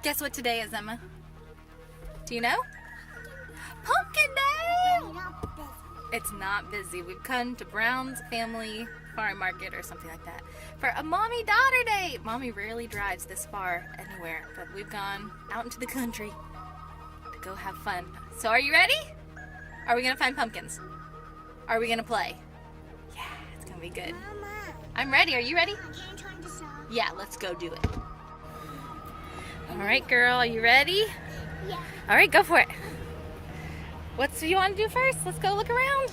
Guess what today is, Emma? Do you know? Pumpkin Day! It's not busy. We've come to Brown's Family Farm Market or something like that for a mommy-daughter day. Mommy rarely drives this far anywhere, but we've gone out into the country to go have fun. So are you ready? Are we gonna find pumpkins? Are we gonna play? Yeah, it's gonna be good. Mama, I'm ready. Are you ready? can I turn this off? Yeah, let's go do it. All right, girl, are you ready? Yeah. All right, go for it. What do you want to do first? Let's go look around.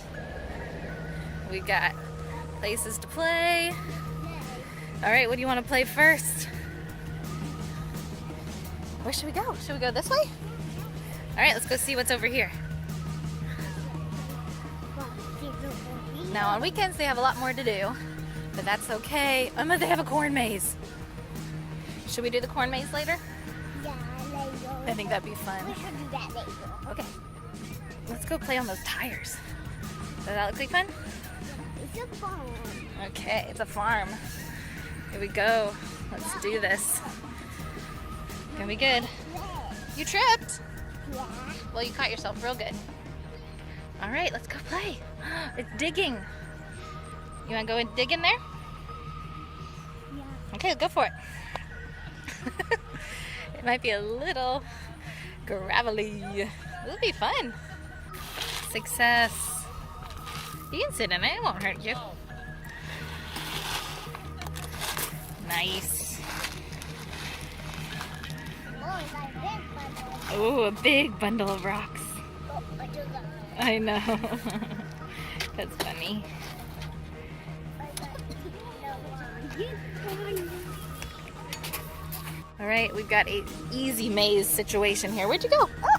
We got places to play. All right, what do you want to play first? Where should we go? Should we go this way? All right, let's go see what's over here. Now on weekends they have a lot more to do, but that's okay. They have a corn maze. Should we do the corn maze later? Yeah, later. I think that'd be fun. We should do that later. Okay. Let's go play on those tires. Does that look like fun? It's a farm. Okay, it's a farm. Here we go. Let's do this. Gonna be good. You tripped? Yeah. Well, you caught yourself real good. All right, let's go play. It's digging. You wanna go and dig in there? Yeah. Okay, go for it. It might be a little gravelly. It'll be fun. Success. You can sit in it, it won't hurt you. Nice. Oh, it's like big bundle. Oh, a big bundle of rocks. Oh, I do that. I know. That's funny. All right, we've got a easy maze situation here. Where'd you go? Oh.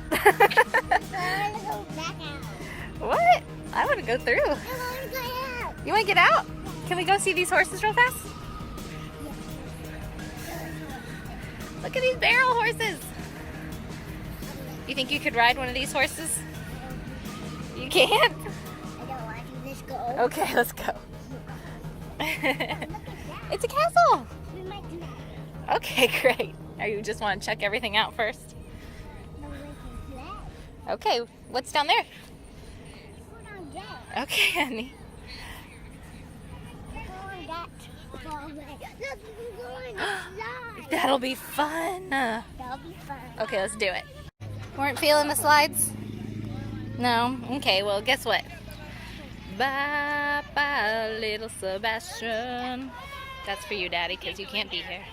What? I want to go through. You want to get out? Can we go see these horses real fast? Look at these barrel horses. You think you could ride one of these horses? You can't? I don't want to just go. Okay, let's go. It's a castle. We might do that. Okay, great. Are you just want to check everything out first? No, we can play. Okay, what's down there? Put on that. Okay, honey. Go on that. Go on that. Look, we can go on the slide. That'll be fun. That'll be fun. Okay, let's do it. Weren't feeling the slides? No? Okay, well, guess what? Bye, bye, little Sebastian. That's for you, Daddy, because you can't be here.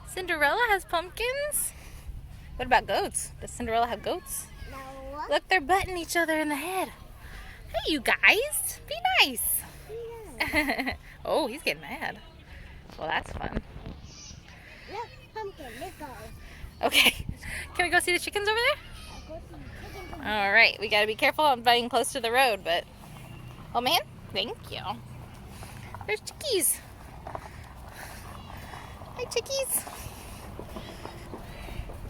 Cinderella has pumpkins? What about goats? Does Cinderella have goats? No. Look, they're butting each other in the head. Hey, you guys, be nice. Yeah. Oh, he's getting mad. Well, that's fun. Look, pumpkin, let's go. Okay, can we go see the chickens over there? I'll go see the chicken. All right, we gotta be careful on being close to the road, but... Oh, man, thank you. There's chickies. Hi, chickies.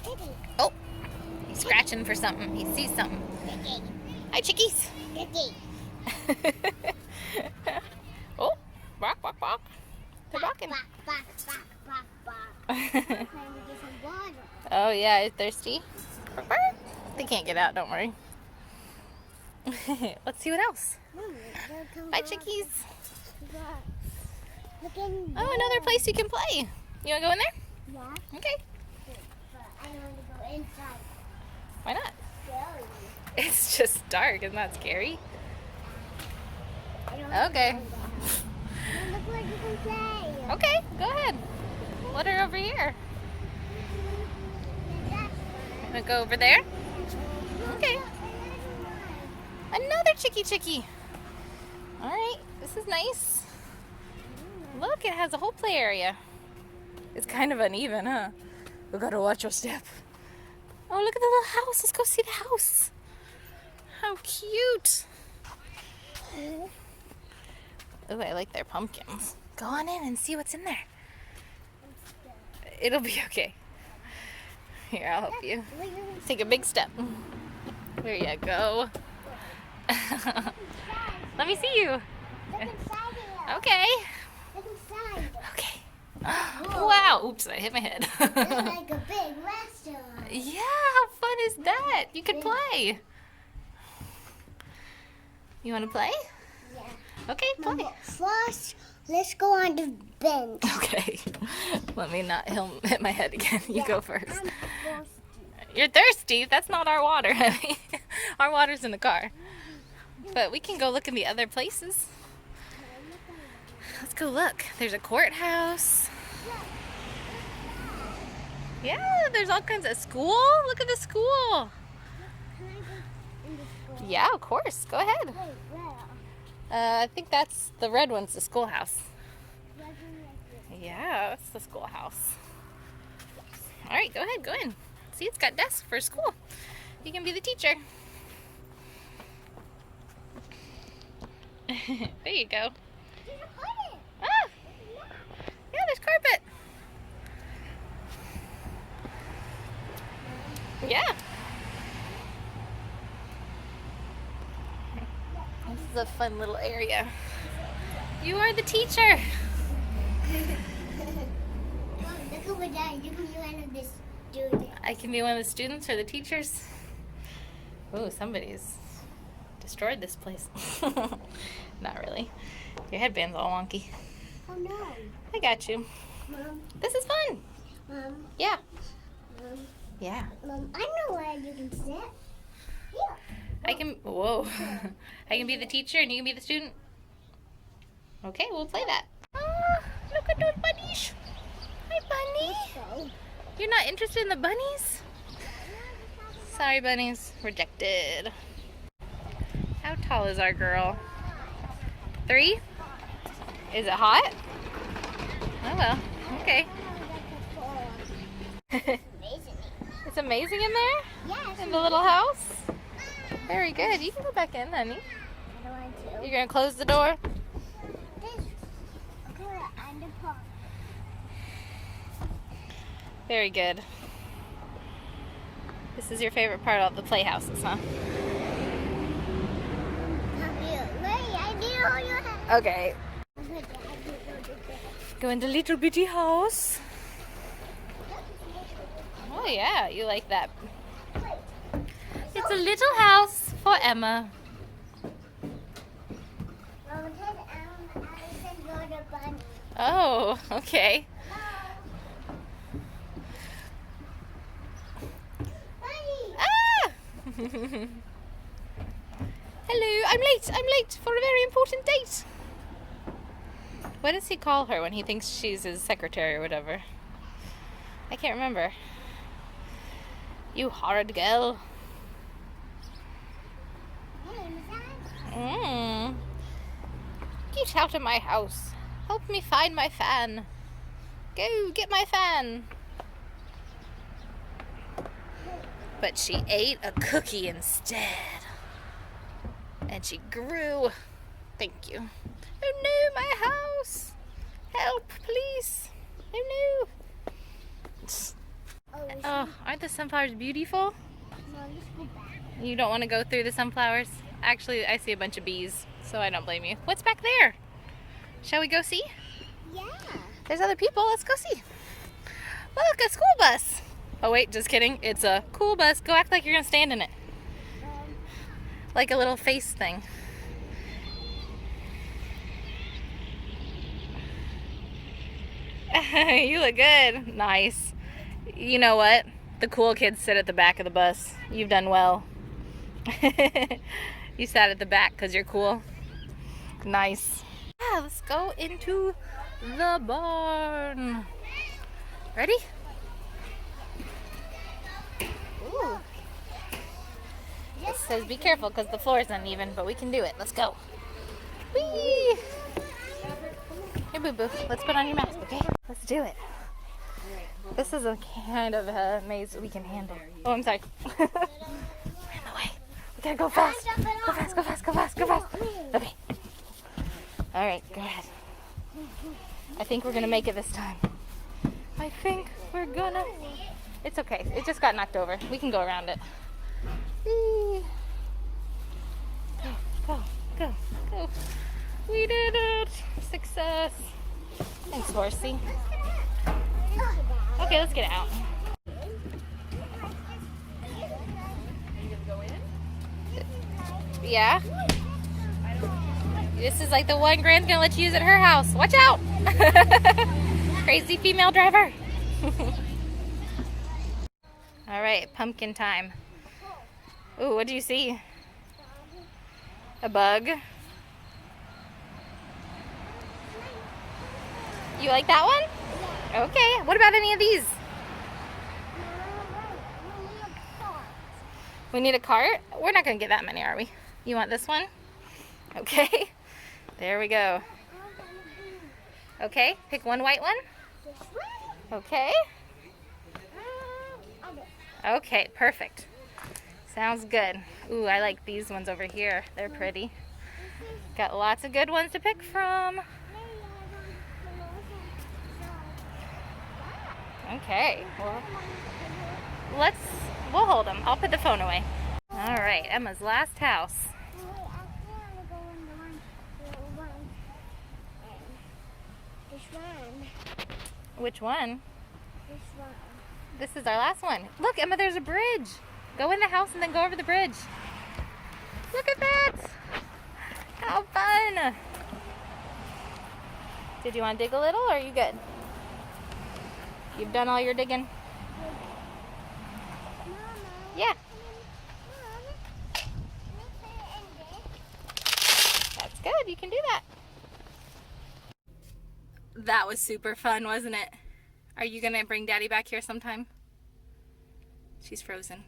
Chicken. Oh, he's scratching for something. He sees something. Chicken. Hi, chickies. Chicken. Oh, bark, bark, bark. They're barking. Bark, bark, bark, bark, bark. Trying to get some water. Oh, yeah, you're thirsty? Bark, bark. They can't get out, don't worry. Let's see what else. Bye, chickies. Oh, another place you can play. You want to go in there? Yeah. Okay. But I don't want to go inside. Why not? Scary. It's just dark. Isn't that scary? I don't want Okay. to go there. Look where you can play. Okay, go ahead. Let her over here. Want to go over there? Okay. Another chicky. All right, this is nice. Look, it has a whole play area. It's kind of uneven, huh? We gotta watch your step. Oh, look at the little house. Let's go see the house. How cute. Oh, I like their pumpkins. Go on in and see what's in there. It'll be okay. Here, I'll help you. Take a big step. There you go. Let me see you. Look inside here. Okay. Look inside. Okay. Wow, oops, I hit my head. It's like a big restaurant. Yeah, how fun is that? You could play. You want to play? Yeah. Okay, play. Mama, first, let's go on the bench. Okay. Let me not hit my head again. You go first. I'm thirsty. You're thirsty? That's not our water, honey. Our water's in the car. But we can go look in the other places. Let's go look. There's a courthouse. Yeah, there's all kinds of school. Look at the school. Can I go in the school? Yeah, of course. Go ahead. Wait, where? I think that's the red one's the schoolhouse. Where do you like this? Yeah, that's the schoolhouse. All right, go ahead, go in. See, it's got desks for school. You can be the teacher. There you go. There's a carpet. Ah, yeah, there's carpet. Yeah. This is a fun little area. You are the teacher. Mom, look over there. You can be one of the students. I can be one of the students or the teachers. Ooh, somebody's destroyed this place. Not really. Your headband's all wonky. Oh no. I got you. Mom, This is fun. Mom, Yeah. Mom, Yeah. Mom, I know where you can sit. Here. I can, whoa. I can be the teacher and you can be the student. Okay, we'll play that. Oh, look at those bunnies. Hi, bunny. So, You're not interested in the bunnies? Sorry, bunnies. Rejected. How tall is our girl? 3? Is it hot? Oh well, okay. amazing. It's amazing in there? Yes. In the little house? Very good. You can go back in, honey. I don't want to. You're gonna close the door? This color and the park. Very good. This is your favorite part of the playhouses, huh? Wait, I didn't hold your hand. Okay. Go into little bitty house. Oh yeah, you like that. It's a little house for Emma. Mom, I said go to bunny. Oh, okay. Bunny! Ah! Hello, I'm late. I'm late for a very important date. What does he call her when he thinks she's his secretary or whatever? I can't remember. You horrid girl. Hey, Miss Get out of my house. Help me find my fan. Go get my fan. But she ate a cookie instead. And she grew. Thank you. Oh no, my house. Help, please. Oh no. Oh, aren't the sunflowers beautiful? Mom, let's go back. You don't want to go through the sunflowers? Actually, I see a bunch of bees, so I don't blame you. What's back there? Shall we go see? Yeah. There's other people. Let's go see. Look, a school bus. Oh, wait, just kidding. It's a cool bus. Go act like you're going to stand in it. Like a little face thing. You look good. Nice. You know what? The cool kids sit at the back of the bus. You've done well. You sat at the back because you're cool. Nice. Yeah, let's go into the barn. Ready? Ooh. It says be careful because the floor is uneven, but we can do it. Let's go. Whee! Hey, boo-boo. Let's put on your mask, okay? Let's do it. This is a kind of a maze we can handle. Oh, I'm sorry. We're in the way. We gotta go fast. Go fast, go fast, go fast, go fast. Okay. All right, go ahead. I think we're gonna make it this time. I think we're gonna. It's okay. It just got knocked over. We can go around it. Whee! Go, go, go, go. We did it. Success. Thanks, horsey. Okay, let's get out. Yeah? This is like the one Grand's gonna let you use at her house. Watch out! Crazy female driver. All right, pumpkin time. Ooh, what do you see? A bug. You like that one? Okay. What about any of these? We need a cart? We're not going to get that many, are we? You want this one? Okay. There we go. Okay. Pick one white one. Okay. Okay, perfect. Sounds good. Ooh, I like these ones over here. They're pretty. Got lots of good ones to pick from. Okay, well, we'll hold them. I'll put the phone away. All right, Emma's last house. Which one? This is our last one. Look, Emma, there's a bridge. Go in the house and then go over the bridge. Look at that. How fun. Did you want to dig a little or are you good? You've done all your digging? Yeah. That's good. You can do that. That was super fun, wasn't it? Are you going to bring Daddy back here sometime? She's frozen.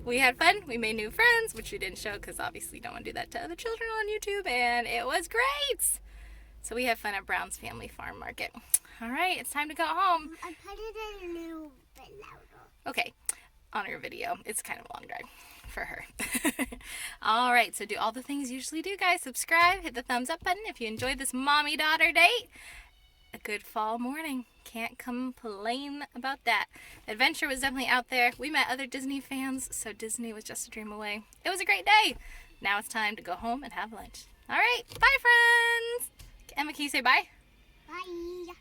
We had fun. We made new friends, which we didn't show because obviously you don't want to do that to other children on YouTube, and it was great. So we had fun at Brown's Family Farm Market. All right, it's time to go home. I put it a little bit louder. Okay, on her video. It's kind of a long drive for her. All right, so do all the things you usually do, guys. Subscribe, hit the thumbs up button if you enjoyed this mommy-daughter date. A good fall morning. Can't complain about that. The adventure was definitely out there. We met other Disney fans, so Disney was just a dream away. It was a great day. Now it's time to go home and have lunch. All right, bye, friends. Emma, can you say bye? Bye.